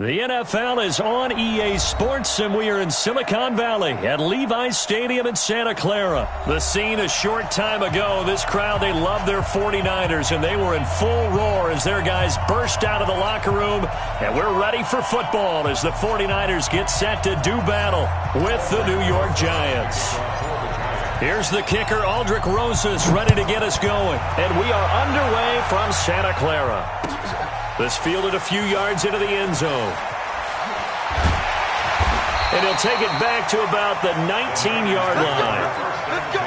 The NFL is on EA Sports, and we are in Silicon Valley at Levi's Stadium in Santa Clara. The scene a short time ago, this crowd, they love their 49ers, and they were in full roar as their guys burst out of the locker room. And we're ready for football as the 49ers get set to do battle with the New York Giants. Here's the kicker, Aldrick Rosas, ready to get us going. And we are underway from Santa Clara. This fielded a few yards into the end zone. And he'll take it back to about the 19-yard line. Let's go.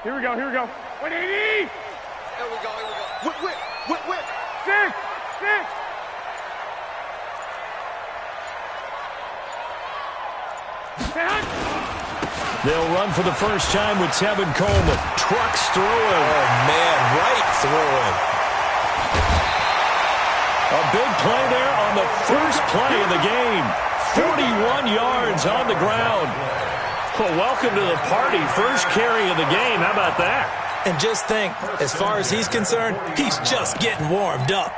Here we go, here we go. 180! Here we go, here we go. Whip. 6! They'll run for the first time with Tevin Coleman. Trucks through him. Oh, man, right through him. A big play there on the first play of the game. 41 yards on the ground. Well, welcome to the party. First carry of the game. How about that? And just think, as far as he's concerned, he's just getting warmed up.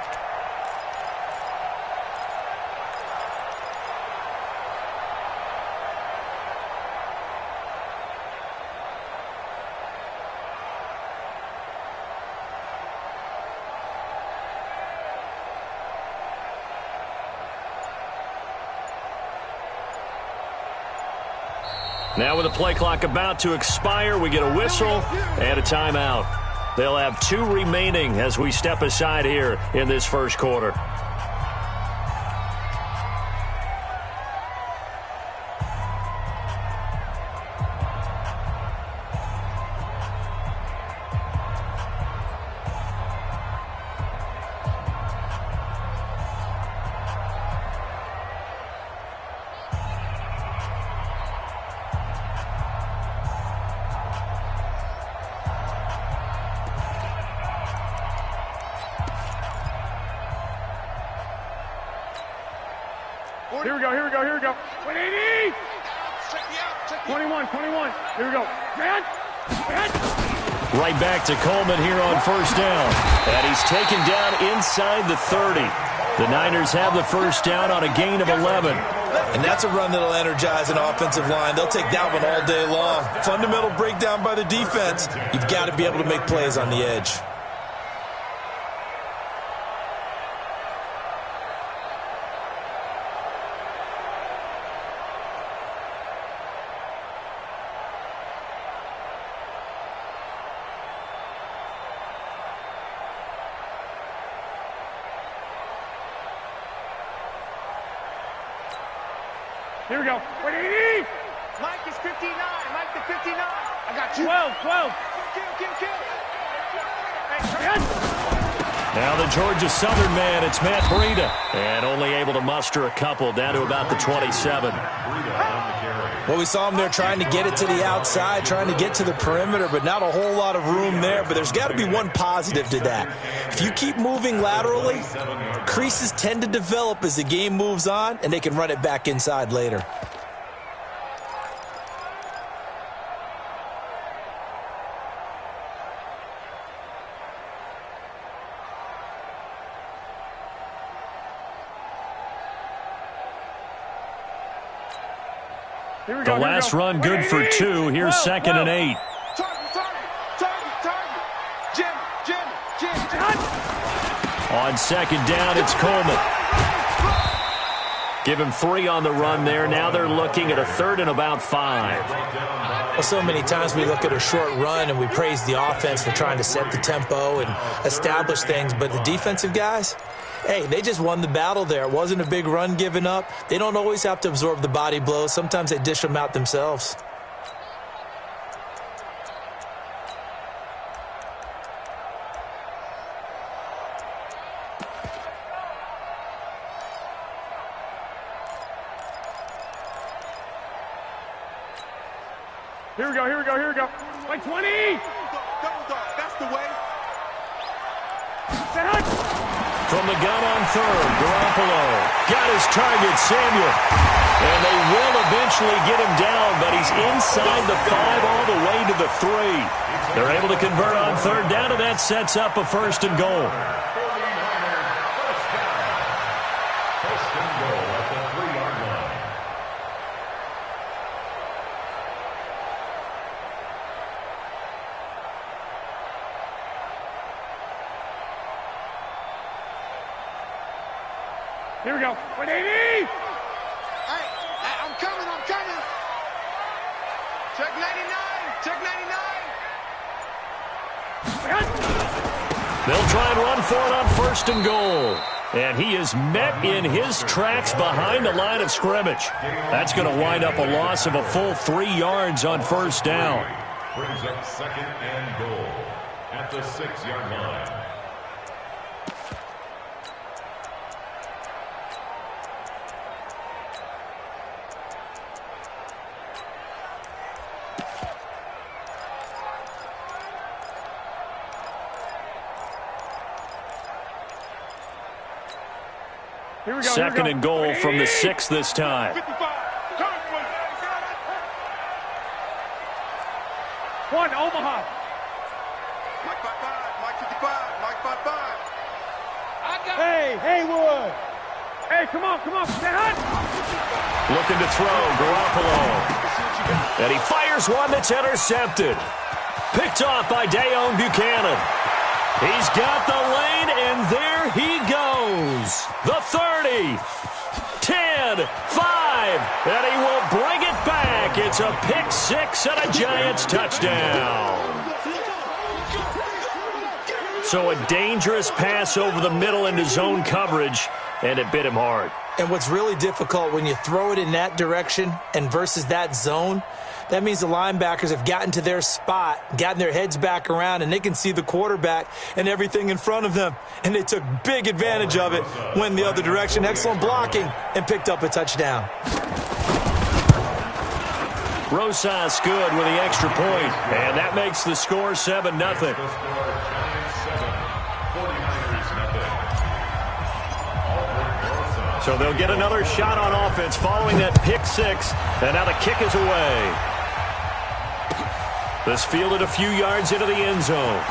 Now with the play clock about to expire, we get a whistle and a timeout. They'll have 2 remaining as we step aside here in this first quarter. Here we go. 180! 21. Here we go. Man! Right back to Coleman here on first down. And he's taken down inside the 30. The Niners have the first down on a gain of 11. And that's a run that'll energize an offensive line. They'll take that one all day long. Fundamental breakdown by the defense. You've got to be able to make plays on the edge. Here we go. 180! Mike is 59. Mike the 59. I got you. 12. Now the Georgia Southern man, it's Matt Breida. And only able to muster a couple down to about the 27. Well, we saw him there trying to get it to the outside, trying to get to the perimeter, but not a whole lot of room there. But there's got to be one positive to that. If you keep moving laterally, creases tend to develop as the game moves on, and they can run it back inside later. The last run good for 2. Here's 2nd and 8. Jim. On 2nd down, it's Coleman. Give him 3 on the run there. Now they're looking at a 3rd and about 5. Well, so many times we look at a short run and we praise the offense for trying to set the tempo and establish things, but the defensive guys, hey, they just won the battle there. It wasn't a big run given up. They don't always have to absorb the body blows. Sometimes they dish them out themselves. Here we go, here we go, here we go. Like 20! Double dog, that's the way. From the gun on third, Garoppolo got his target, Samuel. And they will eventually get him down, but he's inside the 5 all the way to the 3. They're able to convert on third down, and that sets up a first and goal. Here we go. 180! Hey, I'm coming, I'm coming. Check 99, check 99. They'll try and run for it on first and goal. And he is met in his tracks behind the line of scrimmage. That's going to wind up a loss of a full 3 yards on first down. Brings up second and goal at the 6-yard line. Here we go, Second and goal from the 6 this time. 55. One, Omaha. Mike 55, Mike 55, Mike 55. Hey, Haywood. Hey, come on, stay hot. Looking to throw, Garoppolo. And he fires one that's intercepted. Picked off by Dayon Buchanan. He's got the lane, and there he goes. The 30, 10, 5, and he will bring it back. It's a pick 6 and a Giants touchdown. So a dangerous pass over the middle into zone coverage, and it bit him hard. And what's really difficult when you throw it in that direction and versus that zone, that means the linebackers have gotten to their spot, gotten their heads back around, and they can see the quarterback and everything in front of them. And they took big advantage of it, went the other direction. Excellent blocking, and picked up a touchdown. Rosas good with the extra point, and that makes the score 7-0. So they'll get another shot on offense following that pick 6, and now the kick is away. This fielded a few yards into the end zone.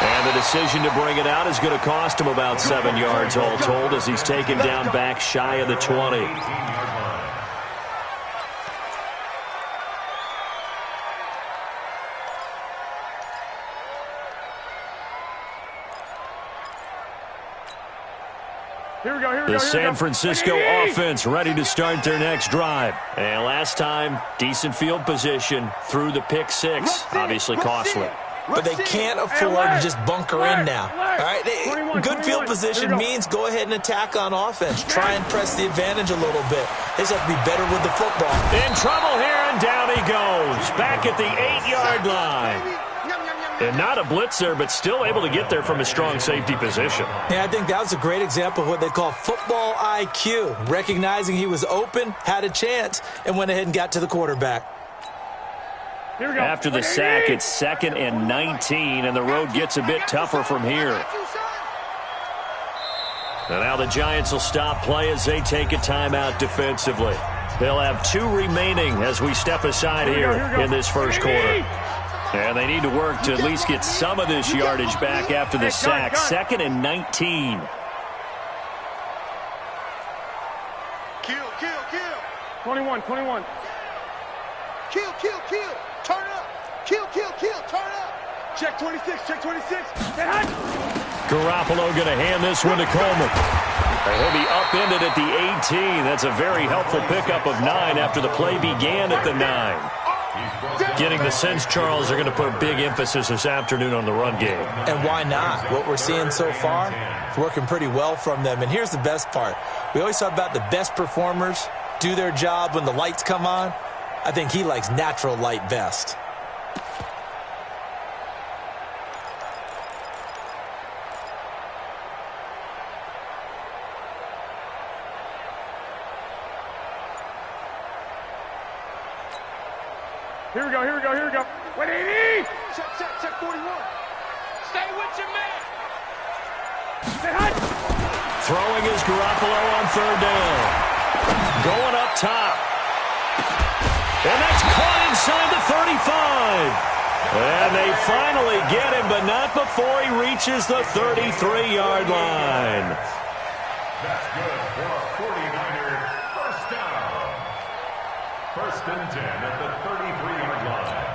And the decision to bring it out is going to cost him about 7 yards all told as he's taken down back shy of the 20. The San Francisco offense ready to start their next drive. And last time, decent field position through the pick 6. Obviously costly. But they can't afford to just bunker in now. All right, good field position means go ahead and attack on offense. Try and press the advantage a little bit. They just have to be better with the football. In trouble here, and down he goes. Back at the 8-yard line. And not a blitzer, but still able to get there from a strong safety position. Yeah, I think that was a great example of what they call football IQ. Recognizing he was open, had a chance, and went ahead and got to the quarterback. Here we go. After the sack, it's 2nd and 19, and the road gets a bit tougher from here. And now the Giants will stop play as they take a timeout defensively. They'll have 2 remaining as we step aside here in this first quarter. And they need to work to at least get some of this yardage back after the sack. 2nd and 19. Kill. 21. Kill. Turn up. Kill. Turn up. Check 26. Garoppolo going to hand this one to Coleman. He'll be upended at the 18. That's a very helpful pickup of 9 after the play began at the 9. Getting the sense, Charles, are going to put a big emphasis this afternoon on the run game. And why not? What we're seeing so far is working pretty well from them. And here's the best part. We always talk about the best performers do their job when the lights come on. I think he likes natural light best. Here we go, here we go, here we go. 180! Check 41. Stay with your man. Stay hot! Throwing is Garoppolo on third down. Going up top. And that's caught inside the 35. And they finally get him, but not before he reaches the 33-yard line. That's good for a 49er first down. First and 10 at the 33-yard line.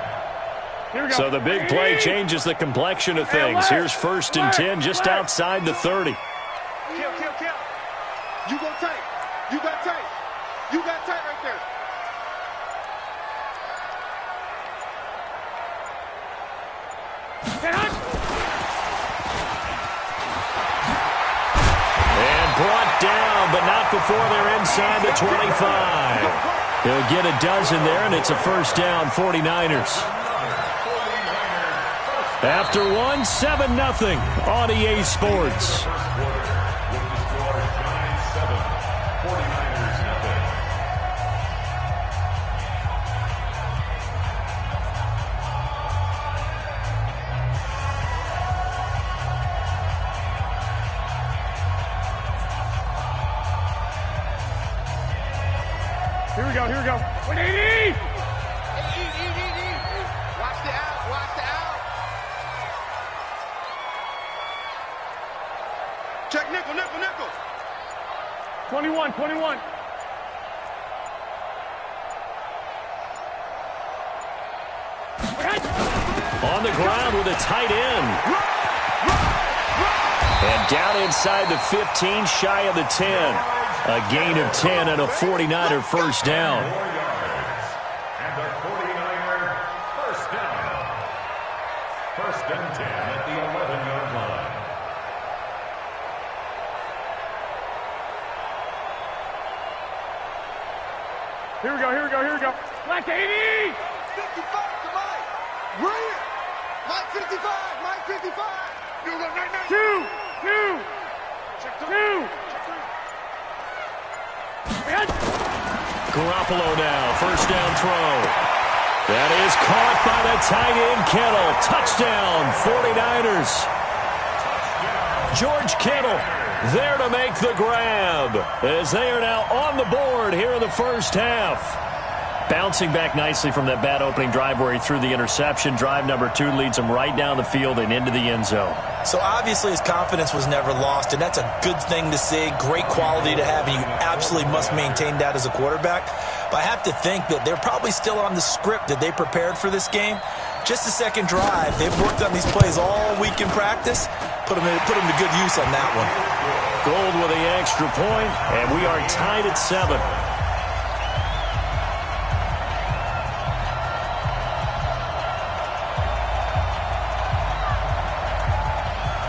Here we go. So the big play changes the complexion of things. Here's first and 10 just outside the 30. Kill. You go tight. You got tight. You got tight right there. And brought down, but not before they're inside the 25. He'll get a dozen there, and it's a first down, 49ers. After one, 7-0 on EA Sports. Here we go, here we go. 180! Hey, watch the out, watch the out. Check nickel. 21. On the ground with a tight end. And down inside the 15, shy of the 10. A gain of 10 and a 49er first down. And the 49er first down. First and 10 at the 11-yard line. Here we go. Black 80! 55 to Mike. Brilliant. Mike 55. You go 99. Two. Check Two. three. Garoppolo now, first down throw. That is caught by the tight end Kittle. Touchdown, 49ers. George Kittle there to make the grab as they are now on the board here in the first half. Bouncing back nicely from that bad opening drive where he threw the interception. Drive number 2 leads him right down the field and into the end zone. So obviously his confidence was never lost, and that's a good thing to see, great quality to have, and you absolutely must maintain that as a quarterback. But I have to think that they're probably still on the script that they prepared for this game. Just the second drive, they've worked on these plays all week in practice. Put them to good use on that one. Gold with the extra point, and we are tied at 7.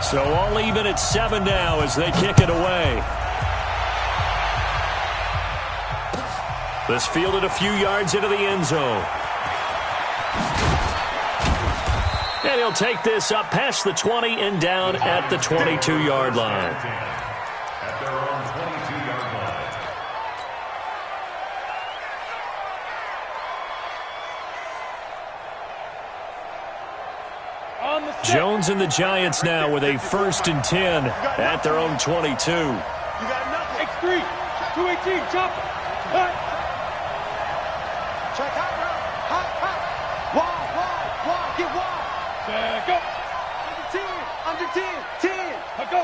So all even at 7 now as they kick it away. This fielded a few yards into the end zone. And he'll take this up past the 20 and down at the 22-yard line. At their own 22-yard line. Jones and the Giants now with a first and 10 at their own 22. You got nothing. X3. 218. Jump. Cut. Check hot. Wall. Get wall. Go. Under 10. Go.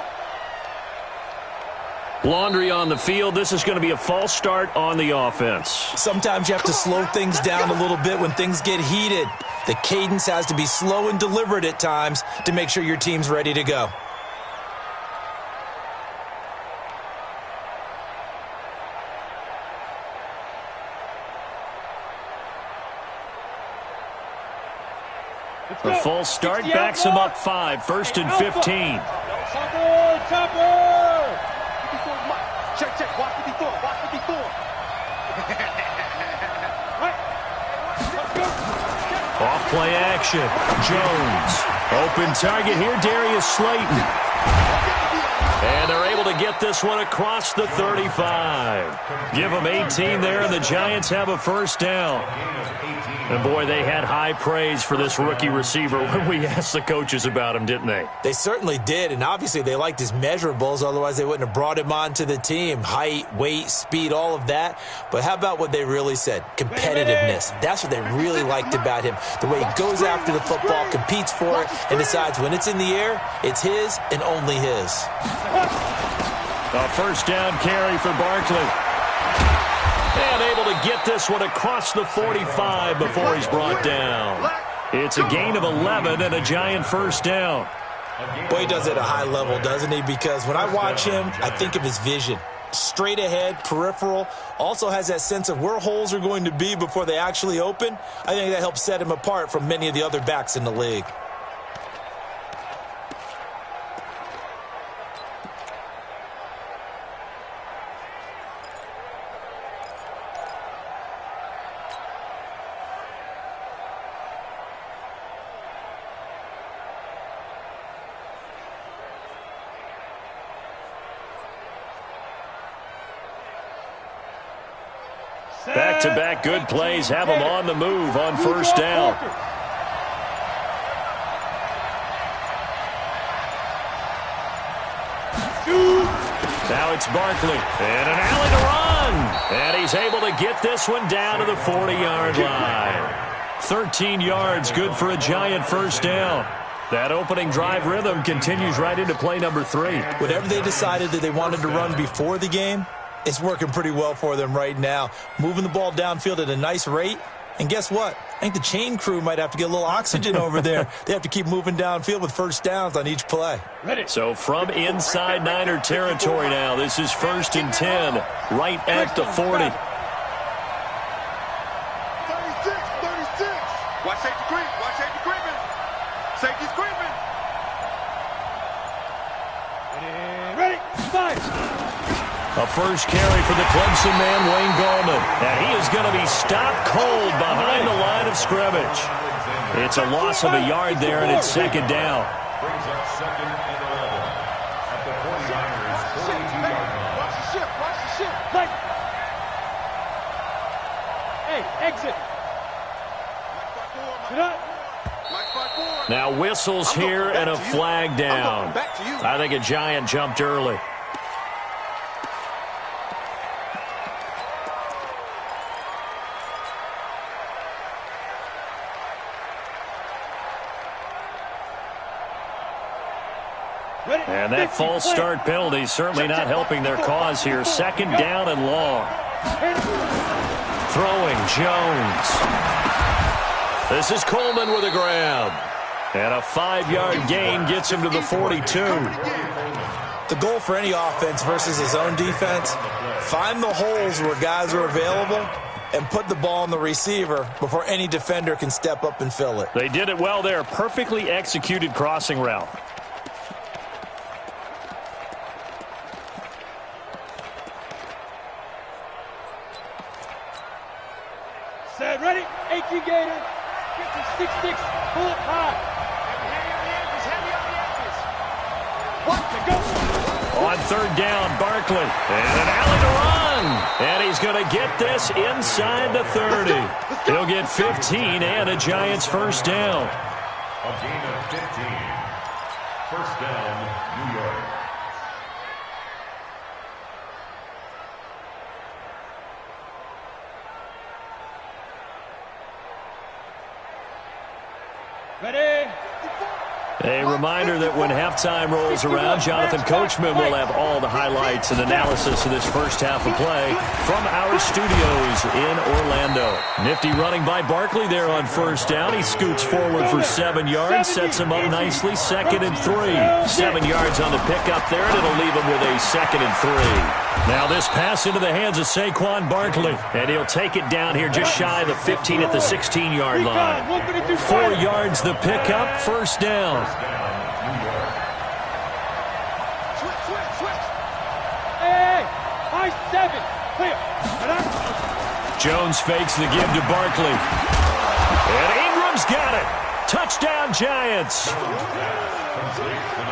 Laundry on the field. This is going to be a false start on the offense. Sometimes you have to slow things down a little bit when things get heated. The cadence has to be slow and deliberate at times to make sure your team's ready to go. The false start backs him up 5, first and 15. Chopper. Check. Watch 54. Off-play action. Jones. Open target here, Darius Slayton. And they're able to get this one across the 35. Give them 18 there, and the Giants have a first down. Gain of 18. And, boy, they had high praise for this rookie receiver when we asked the coaches about him, didn't they? They certainly did, and obviously they liked his measurables. Otherwise, they wouldn't have brought him onto the team. Height, weight, speed, all of that. But how about what they really said? Competitiveness. That's what they really liked about him. The way he goes after the football, competes for it, and decides when it's in the air, it's his and only his. A first down carry for Barkley. And able to get this one across the 45 before he's brought down. It's a gain of 11 and a Giant first down. Boy, he does it at a high level, doesn't he? Because when I watch him, I think of his vision. Straight ahead, peripheral, also has that sense of where holes are going to be before they actually open. I think that helps set him apart from many of the other backs in the league. Back-to-back good plays have them on the move on first down. Now it's Barkley. And an alley to run. And he's able to get this one down to the 40-yard line. 13 yards, good for a Giant first down. That opening drive rhythm continues right into play number 3. Whatever they decided that they wanted to run before the game, it's working pretty well for them right now. Moving the ball downfield at a nice rate. And guess what? I think the chain crew might have to get a little oxygen over there. They have to keep moving downfield with first downs on each play. So from inside Niner territory now, this is 1st and 10, right at the 40. 36. Watch safety creep. Watch safety creeping. Safety's creeping. Ready, five. A first carry for the Clemson man, Wayne Gallman. And he is going to be stopped cold behind the line of scrimmage. It's a loss of a yard there, and it's second down. Brings up 2nd and 11 at the 49ers' 42-yard line. Watch the shift. Watch the shift. Like. Hey, exit. Get up. Now whistles here and a flag down. I think a Giant jumped early. And that false start penalty certainly not helping their cause here. Second down and long. Throwing Jones. This is Coleman with a grab. And a 5-yard gain gets him to the 42. The goal for any offense versus his own defense, find the holes where guys are available and put the ball on the receiver before any defender can step up and fill it. They did it well there. Perfectly executed crossing route. Set, ready, 18 Gator, get to 6-6, pull it high. Heavy on the edges. What to go? On third down, Barkley. And an alley to run. And he's going to get this inside the 30. He'll get 15 and a Giants first down. A gain of 15. First down, New York. Ready? A reminder that when halftime rolls around, Jonathan Coachman will have all the highlights and analysis of this first half of play from our studios in Orlando. Nifty running by Barkley there on first down. He scoots forward for 7 yards, sets him up nicely. 2nd and 3. 7 yards on the pickup there, and it'll leave him with a 2nd and 3. Now this pass into the hands of Saquon Barkley, and he'll take it down here just shy of the 15 at the 16-yard line. 4 yards the pickup, first down. Hey, high 7, clear. Jones fakes the give to Barkley. And Ingram's got it. Touchdown, Giants.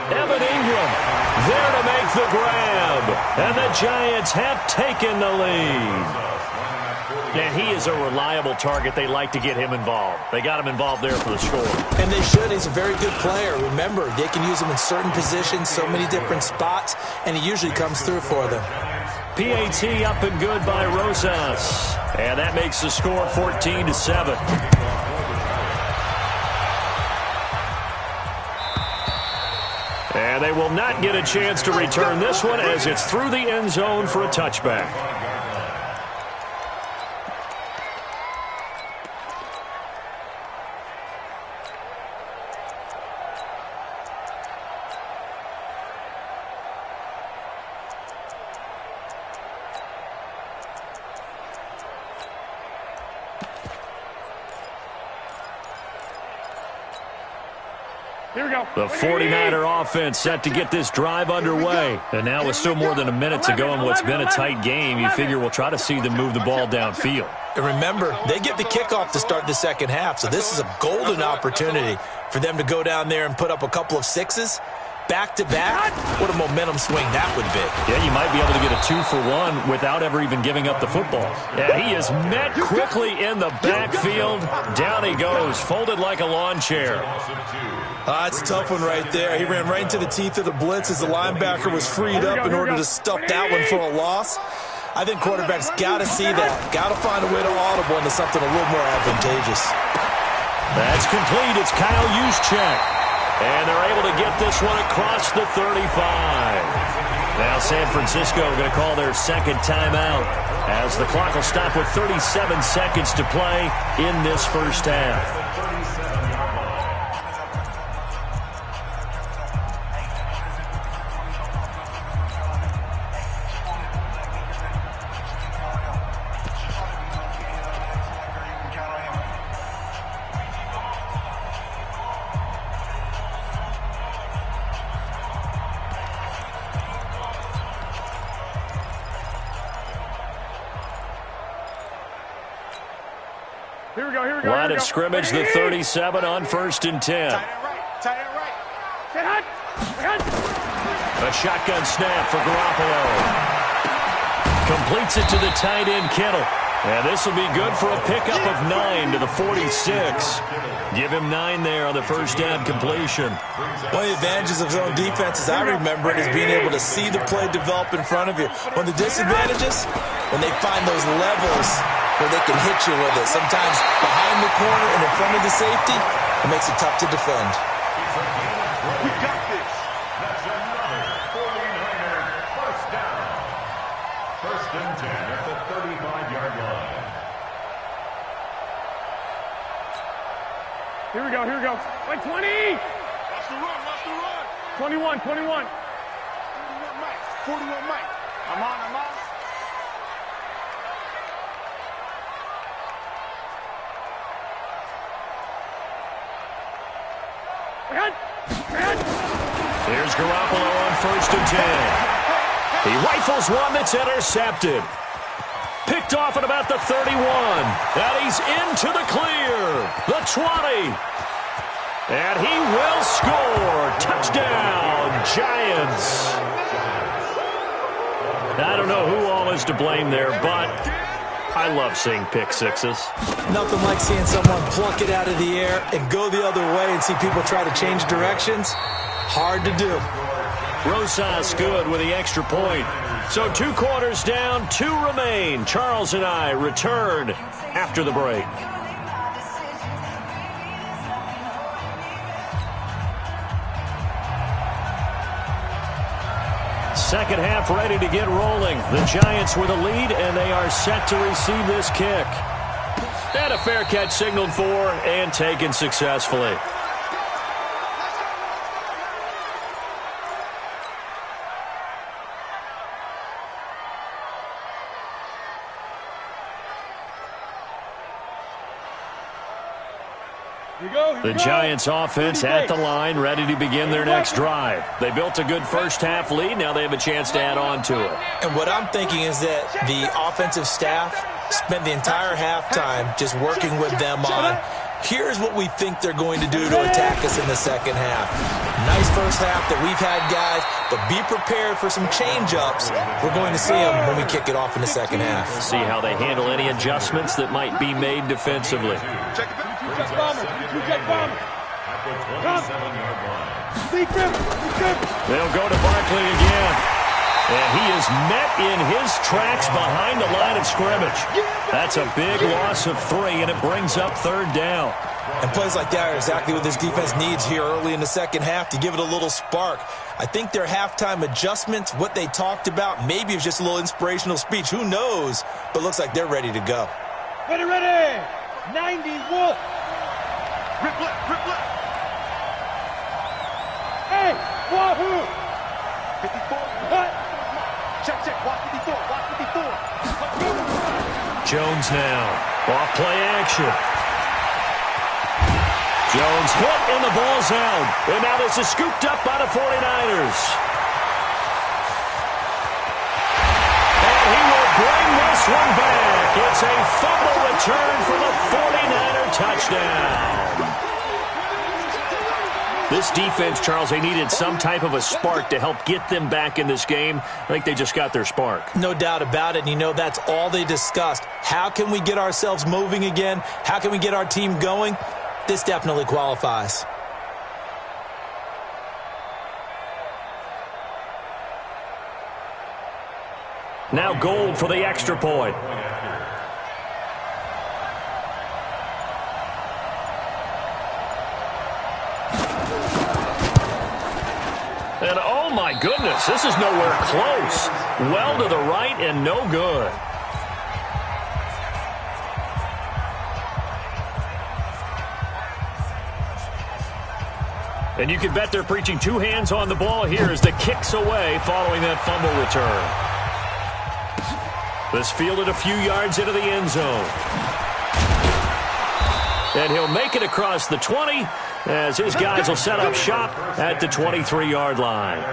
Evan Ingram there to make the grab. And the Giants have taken the lead. And he is a reliable target. They like to get him involved. They got him involved there for the score. And they should. He's a very good player. Remember, they can use him in certain positions, so many different spots, and he usually comes through for them. PAT up and good by Rosas. And that makes the score 14-7. And they will not get a chance to return this one as it's through the end zone for a touchback. The 49er offense set to get this drive underway. And now with still more than a minute to go in what's been a tight game, you figure we'll try to see them move the ball downfield. And remember, they get the kickoff to start the second half, so this is a golden opportunity for them to go down there and put up a couple of sixes. Back-to-back, what a momentum swing that would be. Yeah, you might be able to get a 2-for-1 without ever even giving up the football. And he is met quickly in the backfield. Down he goes, folded like a lawn chair. That's a tough one right there. He ran right into the teeth of the blitz as the linebacker was freed up in order to stuff that one for a loss. I think quarterbacks got to see that. Got to find a way to audible into something a little more advantageous. That's complete. It's Kyle Juszczyk. And they're able to get this one across the 35. Now San Francisco going to call their second timeout as the clock will stop with 37 seconds to play in this first half. Line of scrimmage, the 37 on 1st and 10. Tight end right. A shotgun snap for Garoppolo. Completes it to the tight end, Kittle. And this will be good for a pickup of 9 to the 46. Give him 9 there on the first down completion. One of the advantages of zone defense, as I remember it, is being able to see the play develop in front of you. One of the disadvantages, when they find those levels where they can hit you with it. Sometimes behind the corner and in front of the safety, it makes it tough to defend. We got this. That's another 49er first down. 1st and 10 at the 35-yard line. Here we go. Like 20. Watch the run. 21. 41 Mike. I'm on. Here's Garoppolo on 1st and 10. He rifles one that's intercepted. Picked off at about the 31. And he's into the clear. The 20. And he will score. Touchdown, Giants. I don't know who all is to blame there, but I love seeing pick sixes. Nothing like seeing someone pluck it out of the air and go the other way and see people try to change directions. Hard to do. Rosas good with the extra point. So 2 quarters down, 2 remain. Charles and I return after the break. Second half ready to get rolling. The Giants with a lead, and they are set to receive this kick. And a fair catch signaled for and taken successfully. The Giants offense at the line, ready to begin their next drive. They built a good first half lead. Now they have a chance to add on to it. And what I'm thinking is that the offensive staff spent the entire halftime just working with them on Here's what we think they're going to do to attack us in the second half. Nice first half that we've had, guys, but be prepared for some change-ups. We're going to see them when we kick it off in the second half. See how they handle any adjustments that might be made defensively. Two-check bomber. Two-check bomber. They'll go to Barkley again. And he is met in his tracks behind the line of scrimmage. That's a big loss of 3, and it brings up third down. And plays like that are exactly what this defense needs here early in the second half to give it a little spark. I think their halftime adjustments, what they talked about, maybe it was just a little inspirational speech. Who knows? But looks like they're ready to go. Ready, ready. 90 Wolf. Rip left, rip left. Hey, Wahoo. 54. What? Check, check. Watch 54. Watch 54. Jones now. Off play action. Jones hit and the ball's out. And now this is scooped up by the 49ers. And he will bring this one back. It's a fumble return for the 49er touchdown. This defense, Charles, they needed some type of a spark to help get them back in this game. I think they just got their spark. No doubt about it. And, you know, that's all they discussed. How can we get ourselves moving again? How can we get our team going? This definitely qualifies. Now Gold for the extra point. And oh my goodness, this is nowhere close. Well to the right and no good. And you can bet they're preaching 2 hands on the ball here as the kick's away following that fumble return. This fielded a few yards into the end zone. And he'll make it across the 20 as his guys will set up shop at the 23-yard line.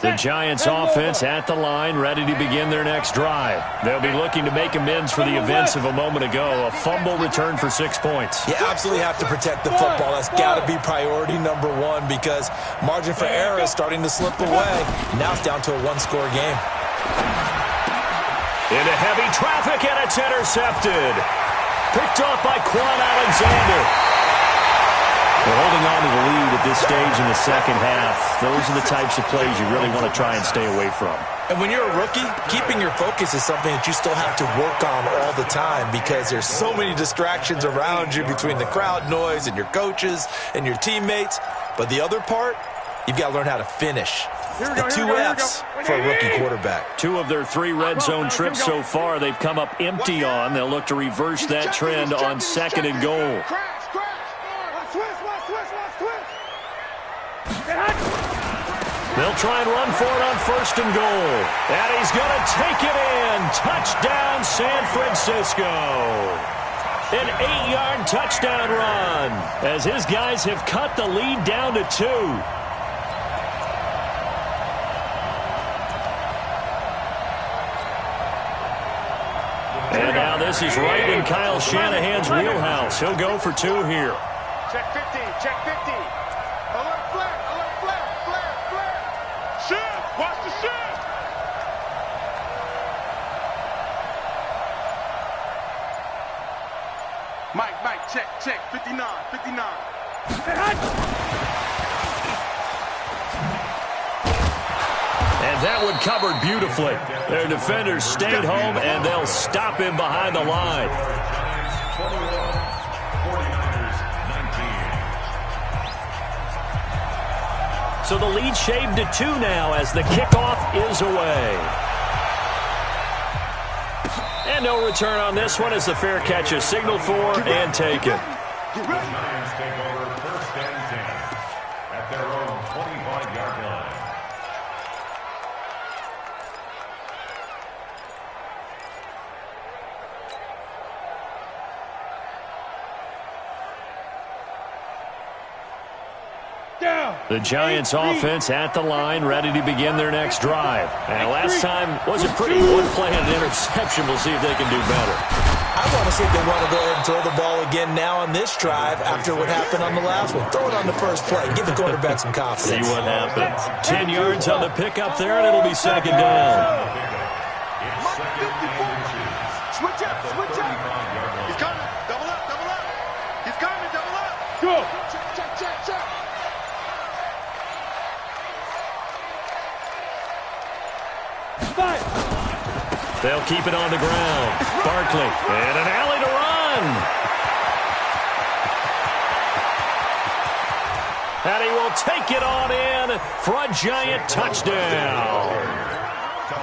The Giants offense at the line, ready to begin their next drive. They'll be looking to make amends for the events of a moment ago. A fumble return for 6 points. You absolutely have to protect the football. That's got to be priority number 1 because margin for error is starting to slip away. Now it's down to a 1-score game. Into heavy traffic, and it's intercepted. Picked off by Quan Alexander. They're holding on to the lead at this stage in the second half. Those are the types of plays you really want to try and stay away from. And when you're a rookie, keeping your focus is something that you still have to work on all the time because there's so many distractions around you between the crowd noise and your coaches and your teammates. But the other part, you've got to learn how to finish. The 2 F's for a rookie quarterback. 2 of their 3 red zone trips so far, they've come up empty on. They'll look to reverse that trend on 2nd and goal. They'll try and run for it on 1st and goal. And he's going to take it in. Touchdown, San Francisco. An 8-yard touchdown run as his guys have cut the lead down to 2. And now this is right in Kyle Shanahan's wheelhouse. He'll go for 2 here. Check 50, check 50. Alert flare, flare. Shift, watch the shift. Mike, check, 59. And that one covered beautifully. Their defenders stayed home, and they'll stop him behind the line. 49ers 19. So the lead shaved to 2 now as the kickoff is away. And no return on this one as the fair catch is signaled for and taken. The Giants take over 1st and 10 at their own 25-yard line. Down. The Giants offense at the line, ready to begin their next drive. And last time was a pretty good play and an interception. We'll see if they can do better. I want to see if they want to go ahead and throw the ball again now on this drive after what happened on the last one. Throw it on the first play. Give the quarterback some confidence. See what happens. 10 yards on the pickup there, and it'll be second down. Switch up, switch up. He's coming. Double up, double up. He's coming, double up. Go. Check, check, check, check. Five. They'll keep it on the ground. Barkley, and an alley to run. And he will take it on in for a Giant touchdown.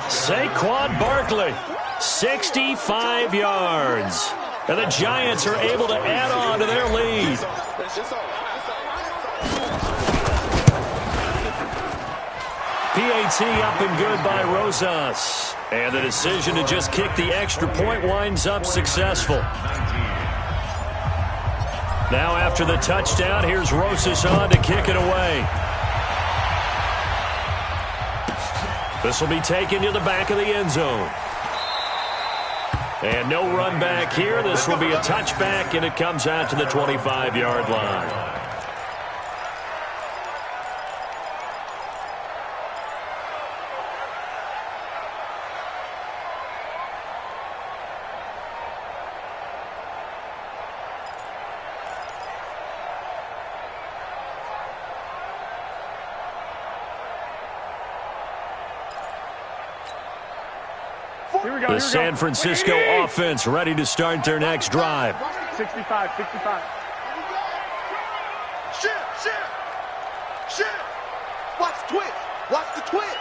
Saquon Barkley, 65 yards. And the Giants are able to add on to their lead. PAT up and good by Rosas. And the decision to just kick the extra point winds up successful. Now after the touchdown, here's Rosas on to kick it away. This will be taken to the back of the end zone. And no run back here. This will be a touchback, and it comes out to the 25-yard line. The San Francisco offense ready to start their next drive. 65, 65. Shift, shift, shift. Watch the twist. Watch the twist.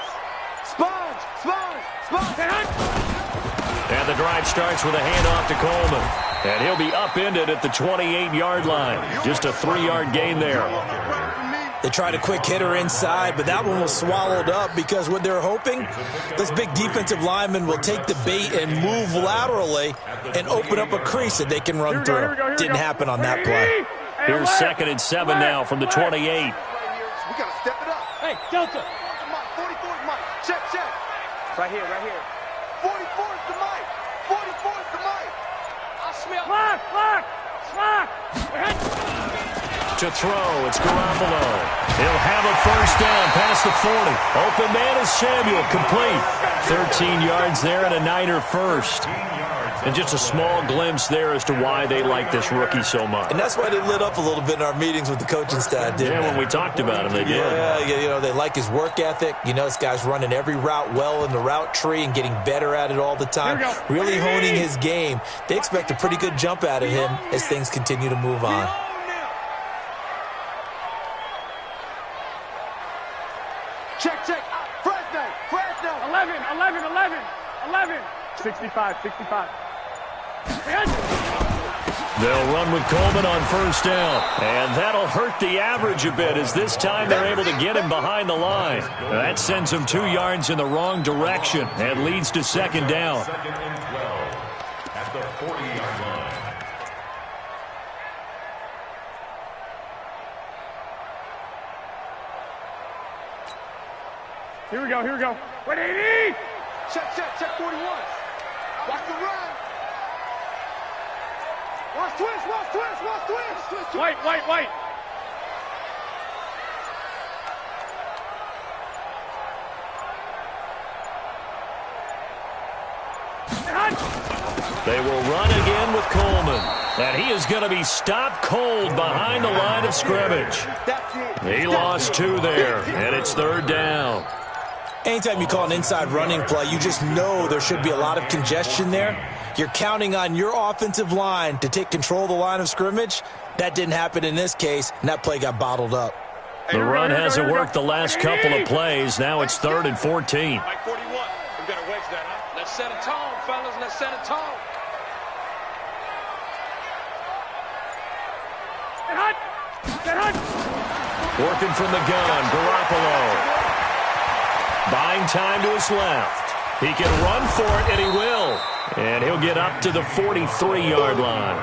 Sponge, sponge, sponge. And the drive starts with a handoff to Coleman. And he'll be upended at the 28-yard line. Just a 3-yard gain there. They tried a quick hitter inside, but that one was swallowed up because what they're hoping, this big defensive lineman will take the bait and move laterally and open up a crease that they can run through. Didn't happen on that play. Here's 2nd and 7 now from the 28. We got to step it up. Hey, Delta. Mike, 44 is Mike. Check, check. Right here, right here. 44 is the Mike. 44 is the Mike. I smell. Lock, lock, lock. To throw, it's Garoppolo. He'll have a first down past the 40. Open man is Samuel, complete. 13 yards there and a Niner first. And just a small glimpse there as to why they like this rookie so much. And that's why they lit up a little bit in our meetings with the coaching staff, didn't they? When we talked about him, they did. Yeah, you know, they like his work ethic. You know, this guy's running every route well in the route tree and getting better at it all the time. Really honing his game. They expect a pretty good jump out of him as things continue to move on. Check, check. Fresno, Fresno. 11, 11, 11, 11. 65, 65. They'll run with Coleman on first down. And that'll hurt the average a bit as this time they're able to get him behind the line. That sends him 2 yards in the wrong direction and leads to 2nd down. 2nd and 12 at the 40-yard line. Here we go, here we go. 180! Check, check, check 41. Watch the run. Watch twist, watch twist, watch twist. Twist, twist. White, white, white. They will run again with Coleman. And he is going to be stopped cold behind the line of scrimmage. He lost 2 there, and it's 3rd down. Anytime you call an inside running play, you just know there should be a lot of congestion there. You're counting on your offensive line to take control of the line of scrimmage. That didn't happen in this case, and that play got bottled up. The run hasn't worked the last couple of plays. Now it's 3rd and 14. Mike 41. We've got to wedge that, huh? Let's set a tone, fellas. Let's set a tone. Get hot! Get hot! Working from the gun, Garoppolo. Buying time to his left. He can run for it, and he will. And he'll get up to the 43-yard line.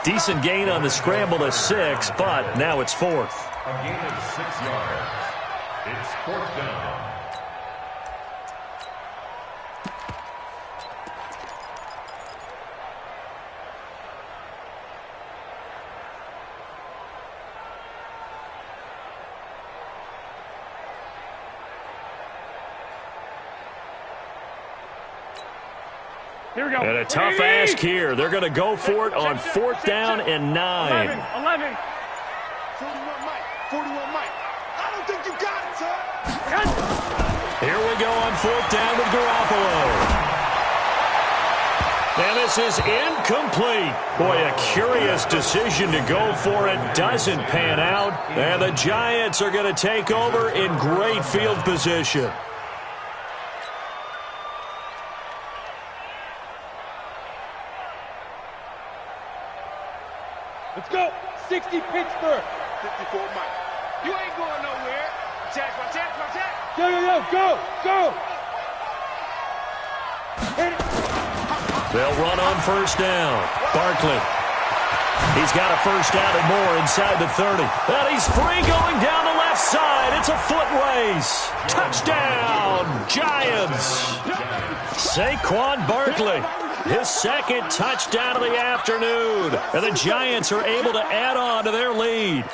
Decent gain on the scramble to 6, but now it's 4th. A gain of 6 yards. It's 4th down. Here we go. And a tough ask here. They're going to go for it on 4th down and 9. 11. 41 Mike. 41 Mike. I don't think you got it, sir. Here we go on 4th down with Garoppolo. And this is incomplete. Boy, a curious decision to go for it. Doesn't pan out. And the Giants are going to take over in great field position. Let's go. 60 Pittsburgh. 54 Mike. You ain't going nowhere. Jack. Go. Hit it. They'll run on 1st down. Barkley. He's got a 1st down and more inside the 30. And he's free going down the left side. It's a foot race. Touchdown, Giants. Saquon Barkley. His 2nd touchdown of the afternoon. And the Giants are able to add on to their lead.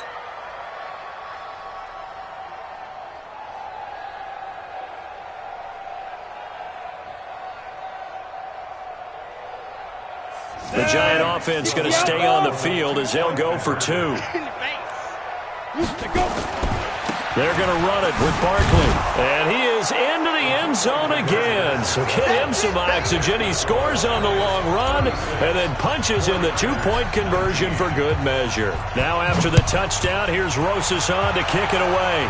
The Giant offense going to stay on the field as they'll go for 2. They're going to run it with Barkley. And he is into the end zone again. So get him some oxygen. He scores on the long run and then punches in the 2-point conversion for good measure. Now after the touchdown, here's Rosas on to kick it away.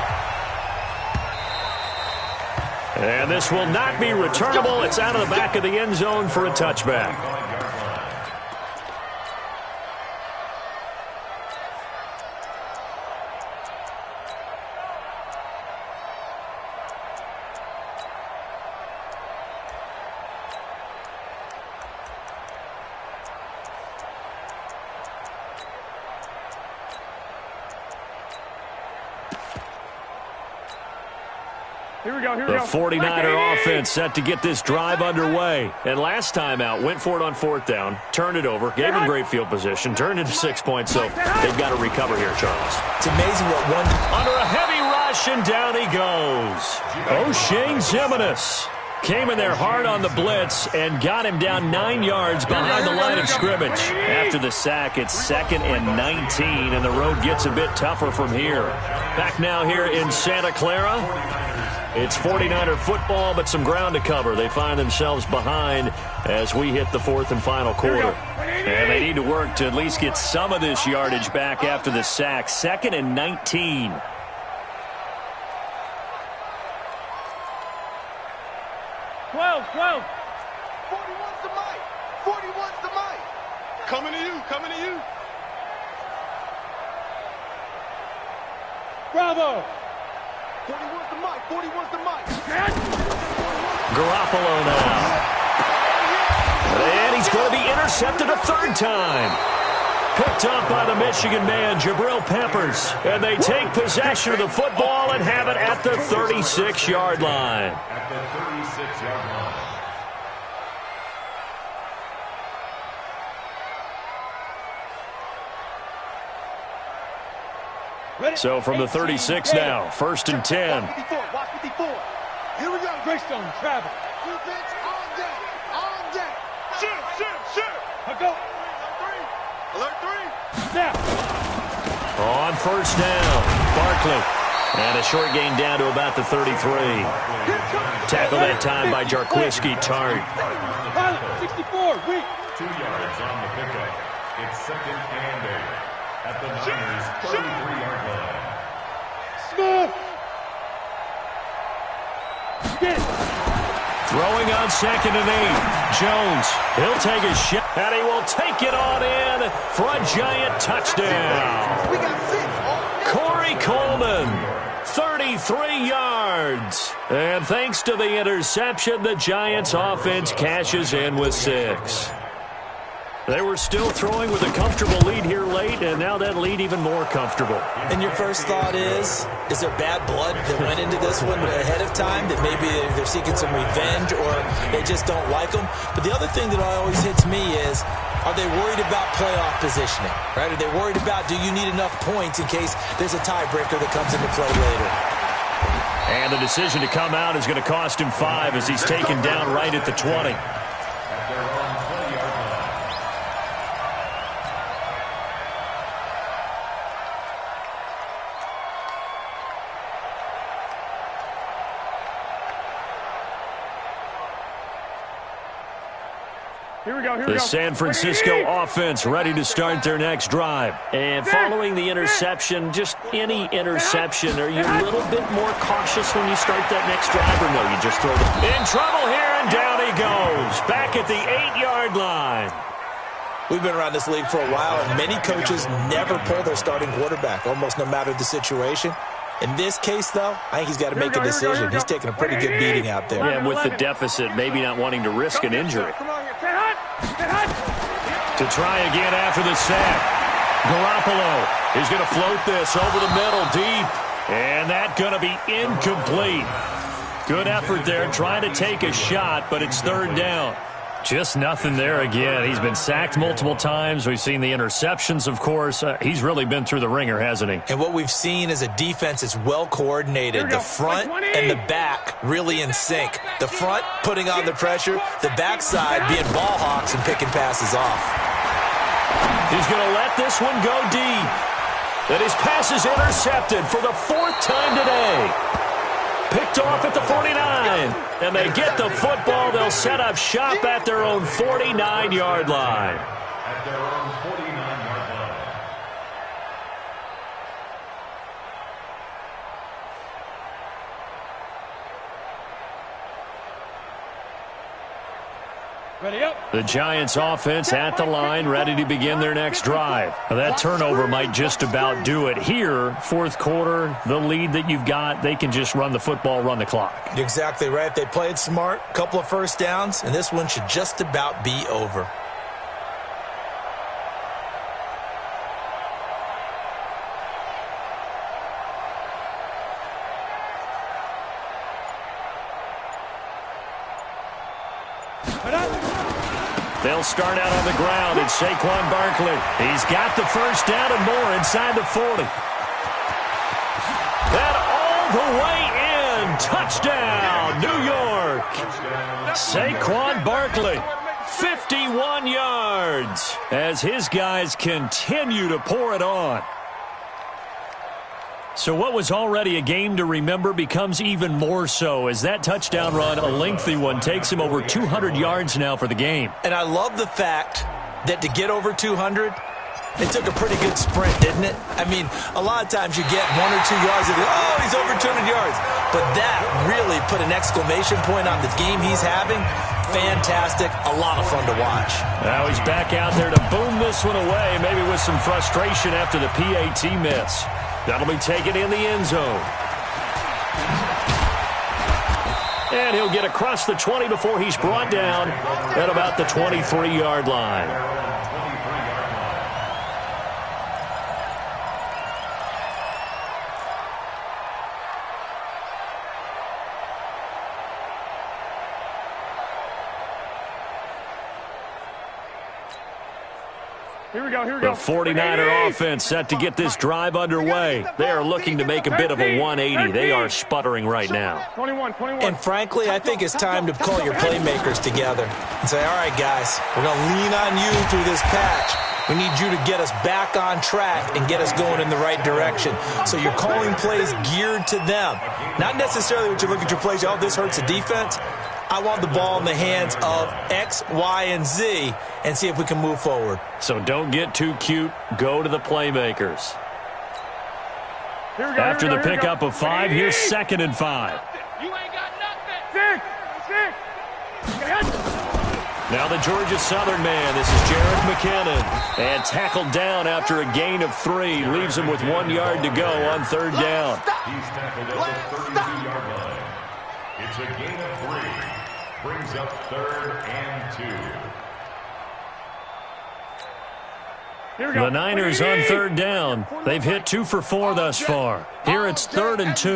And this will not be returnable. It's out of the back of the end zone for a touchback. The 49er offense set to get this drive underway. And last time out, went for it on 4th down, turned it over, gave them great field position, turned into 6 points, so they've got to recover here, Charles. It's amazing what one... Under a heavy rush, and down he goes. O'Shane Ximines came in there hard on the blitz and got him down 9 yards behind the line of scrimmage. After the sack, it's 2nd and 19, and the road gets a bit tougher from here. Back now here in Santa Clara. It's 49er football, but some ground to cover. They find themselves behind as we hit the 4th and final quarter. And they need to work to at least get some of this yardage back after the sack. 2nd and 19. 12. 41's the Mike. 41's the Mike. Coming to you. Bravo. 41's the Mike. 41's the Mike. Garoppolo now. And he's going to be intercepted a 3rd time. Picked up by the Michigan man, Jabril Peppers. And they take possession of the football and have it at the 36-yard line. At the 36-yard line. So from the 36 now, 1st and 10. Watch 54. Here we go. Greystone, travel. Defense on deck. Shoot. Go. Alert 3. Snap. On 1st down, Barkley. And a short gain down to about the 33. Tackled that time by Jarquiski Tart. Pilot, 64. Weak. 2 yards on the pickup. It's 2nd and 8. At the Niners' 33-yard line. Smith. Get it. Throwing on 2nd and 8. Jones, he'll take a shot, and he will take it on in for a Giant touchdown. We got 6. Corey Coleman, 33 yards. And thanks to the interception, the Giants' offense cashes in with 6. They were still throwing with a comfortable lead here late, and now that lead even more comfortable. And your first thought is there bad blood that went into this one ahead of time, that maybe they're seeking some revenge or they just don't like them? But the other thing that always hits me is, are they worried about playoff positioning, right? Are they worried about, do you need enough points in case there's a tiebreaker that comes into play later? And the decision to come out is going to cost him 5 as he's taken down right at the 20. The San Francisco offense ready to start their next drive. And following the interception, just any interception, are you a little bit more cautious when you start that next drive, or no, you just throw it? In trouble here, and down he goes. Back at the 8-yard line. We've been around this league for a while, and many coaches never pull their starting quarterback, almost no matter the situation. In this case, though, I think he's got to make a decision. He's taking a pretty good beating out there. Yeah, and with the deficit, maybe not wanting to risk an injury. To try again after the sack. Garoppolo is going to float this over the middle deep. And that's going to be incomplete. Good effort there, trying to take a shot, but it's third down. Just nothing there again. He's been sacked multiple times. We've seen the interceptions, of course. He's really been through the ringer, hasn't he? And what we've seen is a defense that's well coordinated. The front and the back really in sync. The front putting on the pressure, the backside being ball hawks and picking passes off. He's going to let this one go deep. And his pass is intercepted for the 4th time today. Picked off at the 49, and they get the football. They'll set up shop at their own 49-yard line. At their own 49-yard line. Ready up. The Giants offense at the line, ready to begin their next drive. Now, that turnover might just about do it here. Fourth quarter, the lead that you've got, they can just run the football, run the clock. You're exactly right. They played smart, couple of first downs, and this one should just about be over. They'll start out on the ground, and Saquon Barkley. He's got the first down and more inside the 40. That all the way in. Touchdown, New York. Saquon Barkley, 51 yards, as his guys continue to pour it on. So what was already a game to remember becomes even more so as that touchdown run, a lengthy one, takes him over 200 yards now for the game. And I love the fact that to get over 200, it took a pretty good sprint, didn't it? I mean, a lot of times you get 1 or 2 yards and oh, he's over 200 yards. But that really put an exclamation point on the game he's having. Fantastic. A lot of fun to watch. Now he's back out there to boom this one away, maybe with some frustration after the PAT miss. That'll be taken in the end zone. And he'll get across the 20 before he's brought down at about the 23-yard line. The 49er offense set to get this drive underway. They are looking to make a bit of a 180. They are sputtering right now. And frankly, I think it's time to call your playmakers together and say, all right, guys, we're going to lean on you through this patch. We need you to get us back on track and get us going in the right direction. So you're calling plays geared to them. Not necessarily when you look at your plays, oh, this hurts the defense. I want the ball in the hands of X, Y, and Z and see if we can move forward. So don't get too cute. Go to the playmakers. After the pickup of 5, here's 2nd and 5. You ain't got nothing. 6. Now the Georgia Southern man. This is Jerick McKinnon. And tackled down after a gain of 3. Leaves him with 1 yard to go on 3rd down. He's tackled at the 32-yard line. It's a gain of 3. Brings up 3rd and 2. The Niners on third down. They've hit 2 for 4 thus far. Here it's 3rd and 2.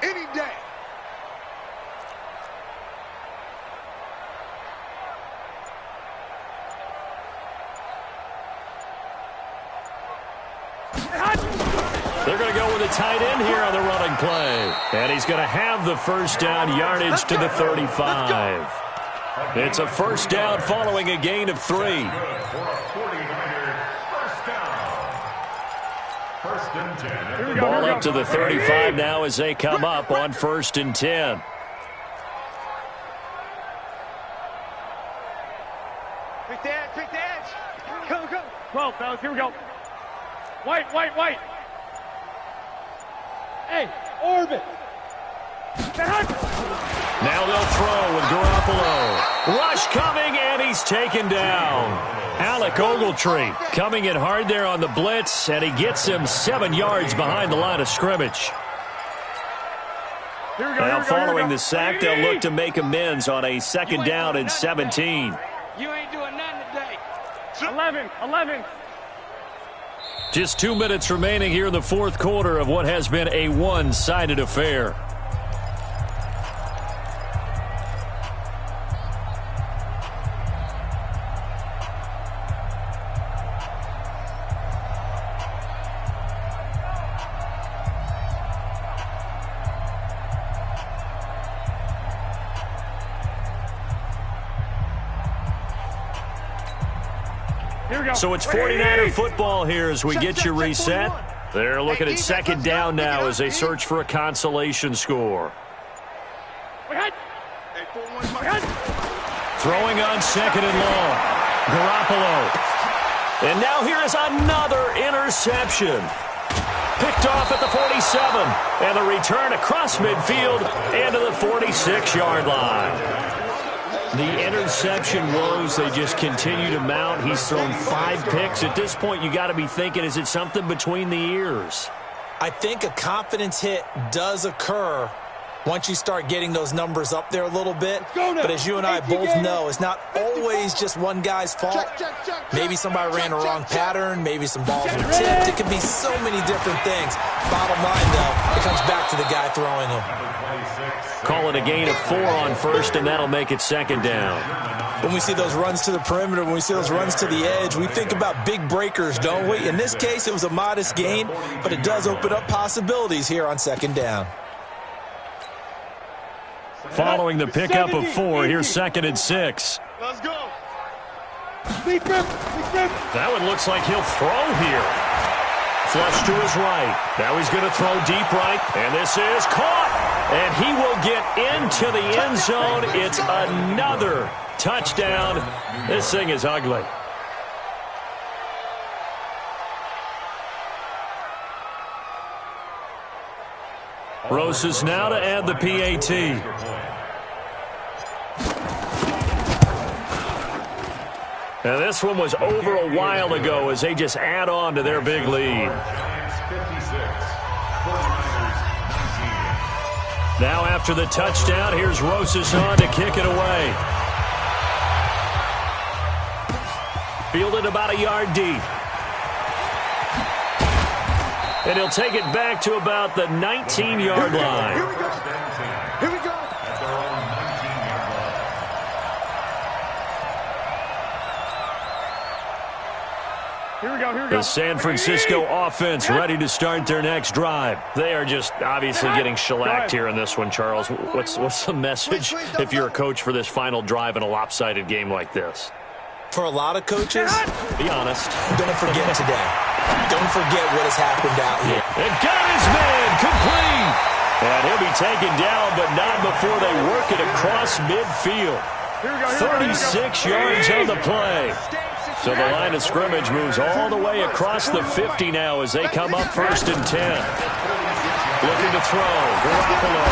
Any day. They're going to go with a tight end here on the running play. And he's going to have the first down, yardage to the 35. It's a first down following a gain of 3. Ball up to the 35 now as they come up on 1st and 10. Quick the edge, quick the edge. Come. 12, fellas, here we go. White. Hey, orbit. Now they'll throw with Garoppolo. Rush coming, and he's taken down. Alec Ogletree coming in hard there on the blitz, and he gets him 7 yards behind the line of scrimmage. Now following the sack, they'll look to make amends on a 2nd down and 17. You ain't doing nothing today. 11. Just 2 minutes remaining here in the 4th quarter of what has been a one-sided affair. So it's 49er football here as we get you reset. They're looking at 2nd down now as they search for a consolation score. Throwing on 2nd and long. Garoppolo. And now here is another interception. Picked off at the 47. And the return across midfield and to the 46-yard line. The interception woes, they just continue to mount. He's thrown 5 picks. At this point, you got to be thinking, is it something between the ears? I think a confidence hit does occur once you start getting those numbers up there a little bit. But as you and I both know, it's not always just one guy's fault. Maybe somebody ran a wrong pattern. Maybe some balls were tipped. It could be so many different things. Bottom line, though, it comes back to the guy throwing them. Call it a gain of 4 on 1st, and that'll make it 2nd down. When we see those runs to the perimeter, when we see those runs to the edge, we think about big breakers, don't we? In this case, it was a modest gain, but it does open up possibilities here on 2nd down. Following the pickup of 4, here's 2nd and 6. Let's go. That one looks like he'll throw here. Flush to his right. Now he's going to throw deep right, and this is caught. And he will get into the end zone. It's another touchdown. This thing is ugly. Rosas now to add the PAT. Now this one was over a while ago as they just add on to their big lead. Now after the touchdown, here's Rosas on to kick it away. Fielded about a yard deep. And he'll take it back to about the 19-yard line. Here we go. Here we go. The San Francisco offense ready to start their next drive. They are just obviously getting shellacked here in this one, Charles. What's the message if you're a coach for this final drive in a lopsided game like this? For a lot of coaches, be honest. Don't forget today. Don't forget what has happened out here. And got his man complete. And he'll be taken down, but not before they work it across midfield. 36 yards on the play. So the line of scrimmage moves all the way across the 50 now as they come up 1st and 10. Looking to throw. Garoppolo.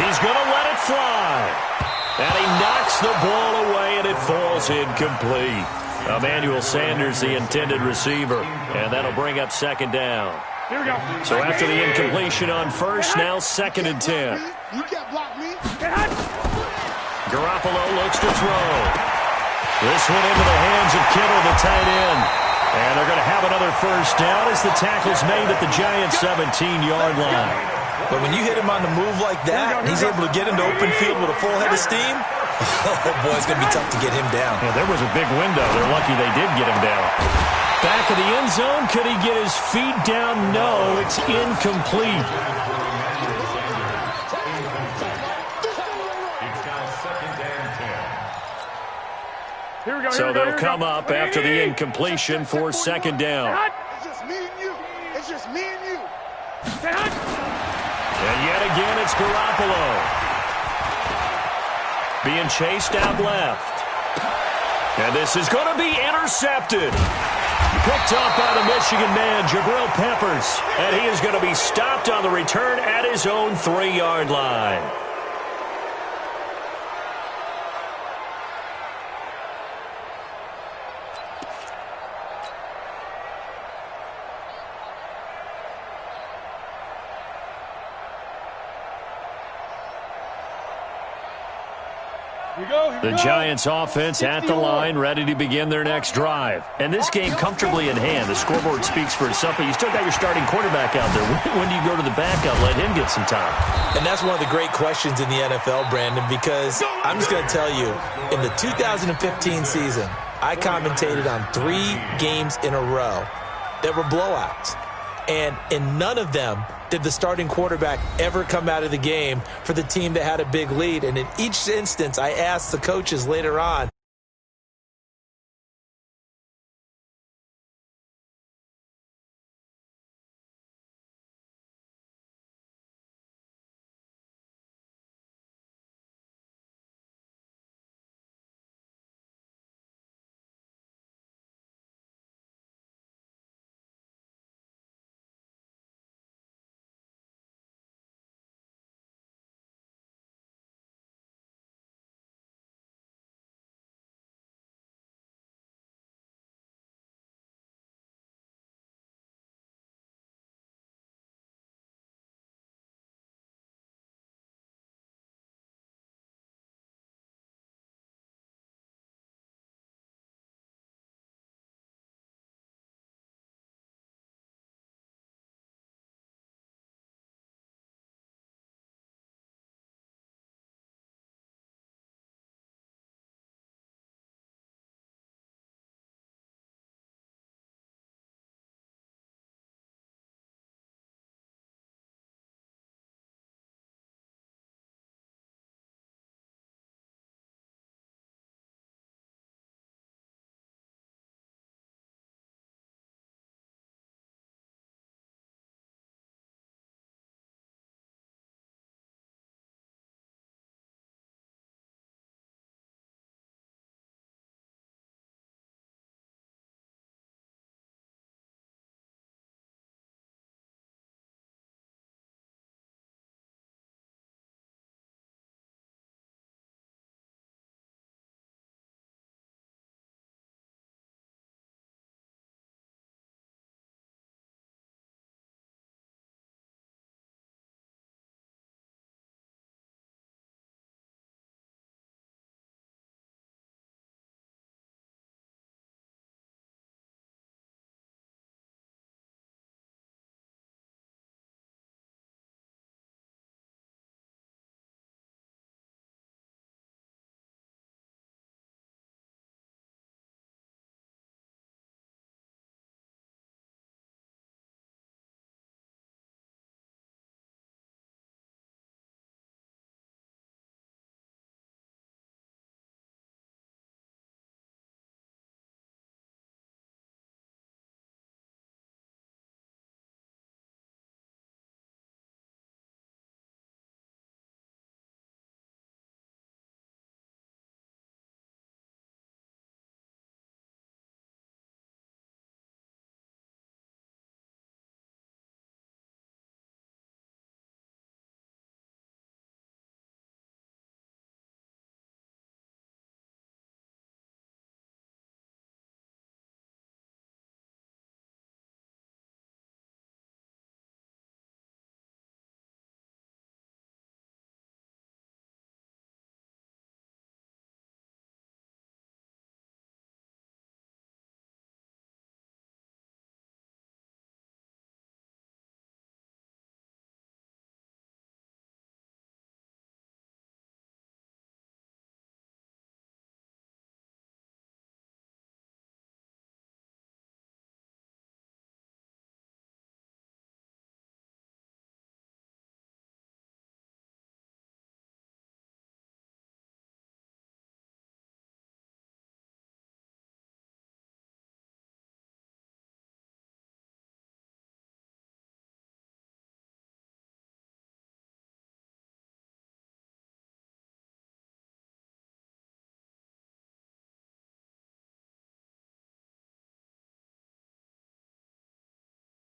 He's going to let it fly. And he knocks the ball away, and it falls incomplete. Emmanuel Sanders, the intended receiver. And that'll bring up 2nd down. Here we go. So after the incompletion on 1st, now 2nd and 10. You can't block me. Garoppolo looks to throw. This one into the hands of Kittle, the tight end. And they're going to have another first down as the tackle's made at the Giants' 17-yard line. But when you hit him on the move like that, and he's able to get into open field with a full head of steam, oh, boy, it's going to be tough to get him down. Yeah, there was a big window. They're lucky they did get him down. Back of the end zone. Could he get his feet down? No, it's incomplete. So they'll come up after the incompletion for second down. It's just me and you. It's just me and you. And yet again, it's Garoppolo. Being chased out left. And this is going to be intercepted. Picked up by the Michigan man, Jabril Peppers. And he is going to be stopped on the return at his own 3-yard line. The Giants offense at the line, ready to begin their next drive. And this game comfortably in hand. The scoreboard speaks for itself, but you still got your starting quarterback out there. When do you go to the backup? Let him get some time. And that's one of the great questions in the NFL, Brandon, because I'm just going to tell you, in the 2015 season, I commentated on 3 games in a row that were blowouts. And in none of them did the starting quarterback ever come out of the game for the team that had a big lead. And in each instance, I asked the coaches later on,